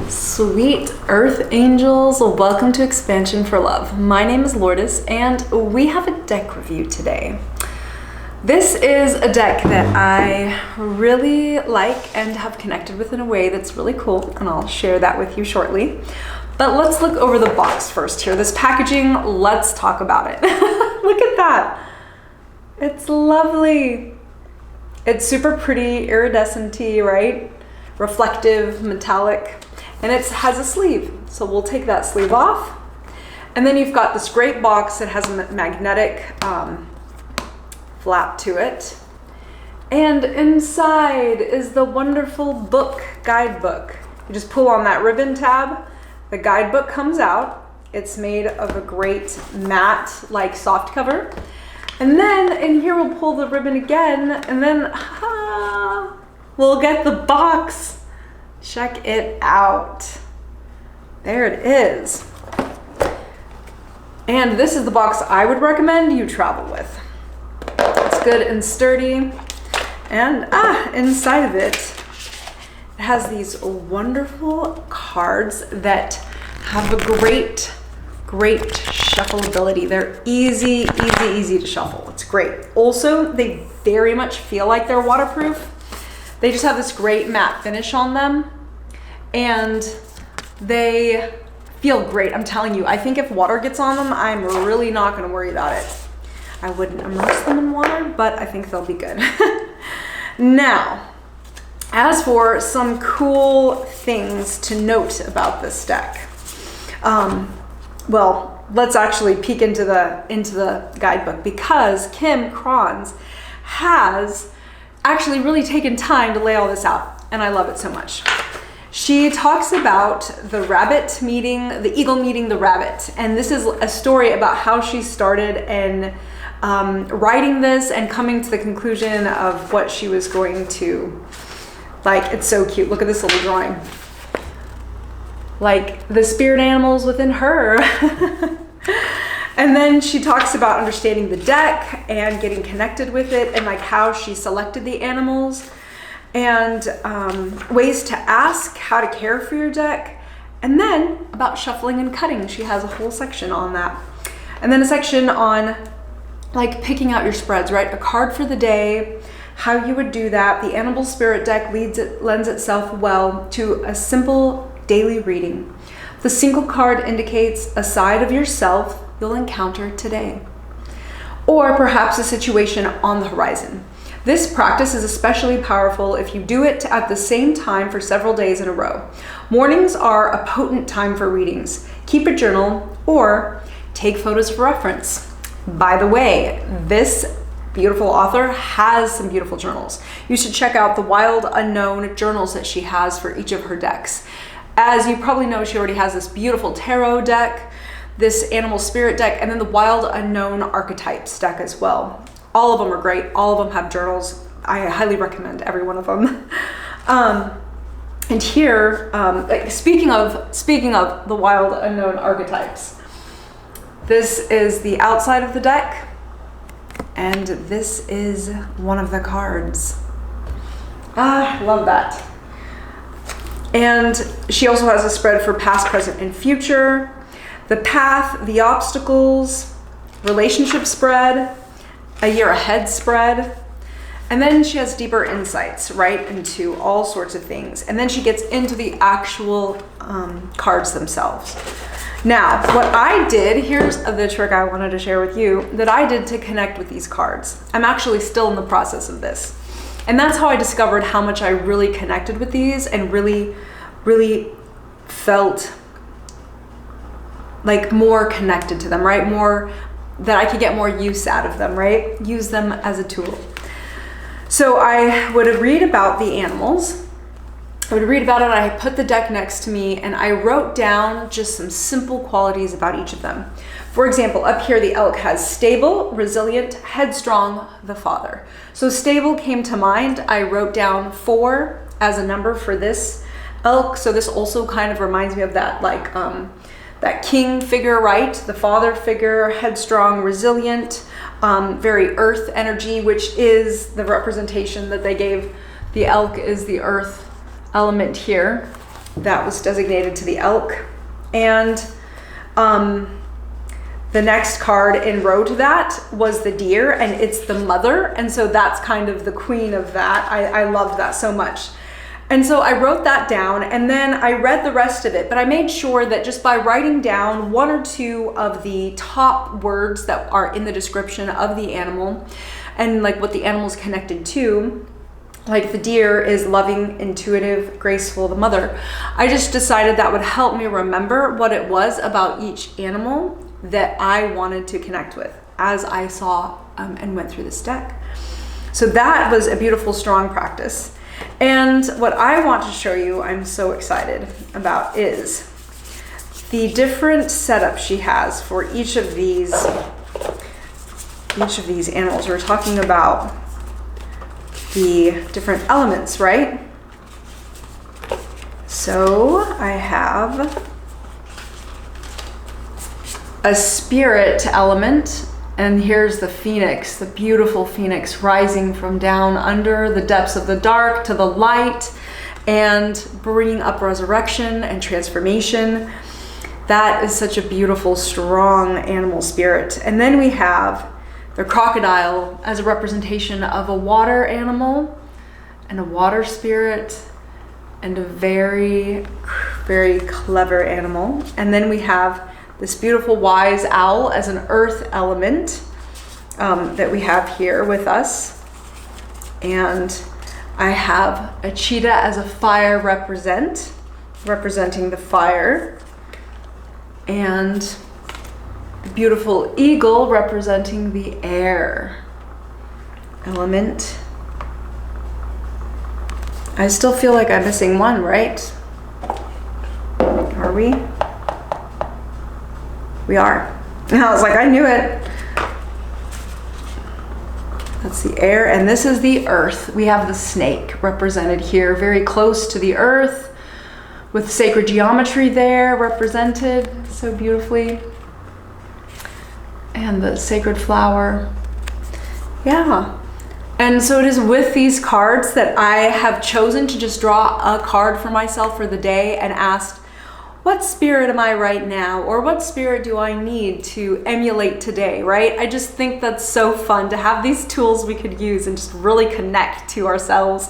Sweet Earth Angels, welcome to Expansion for Love. My name is Lourdes and we have a deck review today. This is a deck that I really like and have connected with in a way that's really cool, and I'll share that with you shortly. But let's look over the box first here. This packaging, let's talk about it. Look at that. It's lovely. It's super pretty, iridescent-y, right? Reflective, metallic. And it has a sleeve, so we'll take that sleeve off. And then you've got this great box that has a magnetic flap to it. And inside is the wonderful book, guidebook. You just pull on that ribbon tab, the guidebook comes out. It's made of a great matte, like soft cover. And then in here we'll pull the ribbon again, and then we'll get the box. Check it out. There it is. And this is the box I would recommend you travel with. It's good and sturdy. And inside of it, it has these wonderful cards that have a great shuffleability. They're easy to shuffle. It's great. Also, they very much feel like they're waterproof. They just have this great matte finish on them, and they feel great. I'm telling you, I think if water gets on them, I'm really not going to worry about it. I wouldn't immerse them in water, but I think they'll be good. Now, as for some cool things to note about this deck, well, let's actually peek into the guidebook, because Kim Krans has actually really taken time to lay all this out, and I love it so much. She talks about the rabbit meeting, the eagle meeting the rabbit, and this is a story about how she started in writing this and coming to the conclusion of what she was going to, like, it's so cute. Look at this little drawing. Like the spirit animals within her. And then she talks about understanding the deck and getting connected with it, and like how she selected the animals, and ways to ask how to care for your deck, and then about shuffling and cutting. She has a whole section on that. And then a section on like picking out your spreads, right? A card for the day, how you would do that. The Animal Spirit deck lends itself well to a simple daily reading. The single card indicates a side of yourself you'll encounter today, or perhaps a situation on the horizon. This practice is especially powerful if you do it at the same time for several days in a row. Mornings are a potent time for readings. Keep a journal or take photos for reference. By the way, this beautiful author has some beautiful journals. You should check out the Wild Unknown journals that she has for each of her decks. As you probably know, she already has this beautiful tarot deck, this Animal Spirit deck, and then the Wild Unknown Archetypes deck as well. All of them are great. All of them have journals. I highly recommend every one of them. And here, speaking of the Wild Unknown Archetypes, this is the outside of the deck, and this is one of the cards. I love that. And she also has a spread for past, present, and future, the path, the obstacles, relationship spread, a year ahead spread, and then she has deeper insights, right, into all sorts of things. And then she gets into the actual cards themselves. Now, what I did, here's the trick I wanted to share with you, that I did to connect with these cards. I'm actually still in the process of this. And that's how I discovered how much I really connected with these and really felt like more connected to them, right? More that I could get more use out of them, right? Use them as a tool. So I would read about the animals. I would read about it, I put the deck next to me, and I wrote down just some simple qualities about each of them. For example, up here, the elk has stable, resilient, headstrong, the father. So stable came to mind. I wrote down 4 as a number for this elk. So this also kind of reminds me of that, like, that king figure, right? The father figure, headstrong, resilient, very earth energy, which is the representation that they gave. The elk is the earth element here. that was designated to the elk. And the next card in row to that was the deer, and it's the mother. And so that's kind of the queen of that. I loved that so much. And so I wrote that down, and then I read the rest of it, but I made sure that just by writing down one or two of the top words that are in the description of the animal and like what the animal's connected to, like the deer is loving, intuitive, graceful, the mother, I just decided that would help me remember what it was about each animal that I wanted to connect with as I saw and went through this deck. So that was a beautiful, strong practice. And what I want to show you, I'm so excited about, is the different setups she has for each of these animals. We're talking about the different elements, right? So I have a spirit element, and here's the phoenix, the beautiful phoenix rising from down under the depths of the dark to the light and bringing up resurrection and transformation. That is such a beautiful, strong animal spirit. And then we have the crocodile as a representation of a water animal and a water spirit and a very, very clever animal. And then we have this beautiful wise owl as an earth element that we have here with us. And I have a cheetah as a fire representing the fire. And the beautiful eagle representing the air element. I still feel like I'm missing one, right? Are we? We are. And I was like, I knew it. That's the air, and this is the earth. We have the snake represented here, very close to the earth, with sacred geometry there represented so beautifully. And the sacred flower. Yeah. And so it is with these cards that I have chosen to just draw a card for myself for the day and asked, what spirit am I right now? Or what spirit do I need to emulate today, right? I just think that's so fun to have these tools we could use and just really connect to ourselves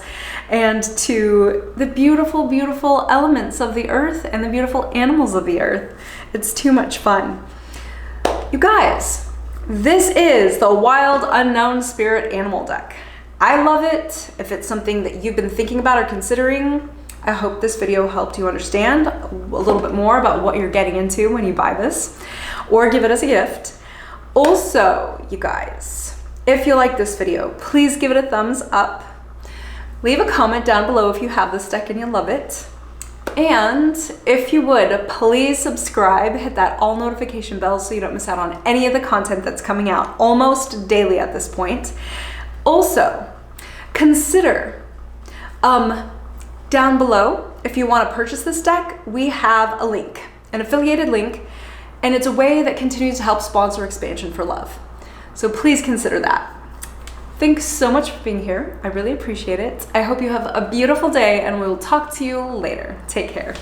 and to the beautiful, beautiful elements of the earth and the beautiful animals of the earth. It's too much fun. You guys, this is the Wild Unknown Spirit Animal deck. I love it. If it's something that you've been thinking about or considering, I hope this video helped you understand a little bit more about what you're getting into when you buy this, or give it as a gift. Also, you guys, if you like this video, please give it a thumbs up. Leave a comment down below if you have this deck and you love it. And if you would, please subscribe, hit that all notification bell so you don't miss out on any of the content that's coming out almost daily at this point. Also, consider down below, if you want to purchase this deck, we have a link, an affiliated link, and it's a way that continues to help sponsor Expansion for Love. So please consider that. Thanks so much for being here. I really appreciate it. I hope you have a beautiful day, and we'll talk to you later. Take care.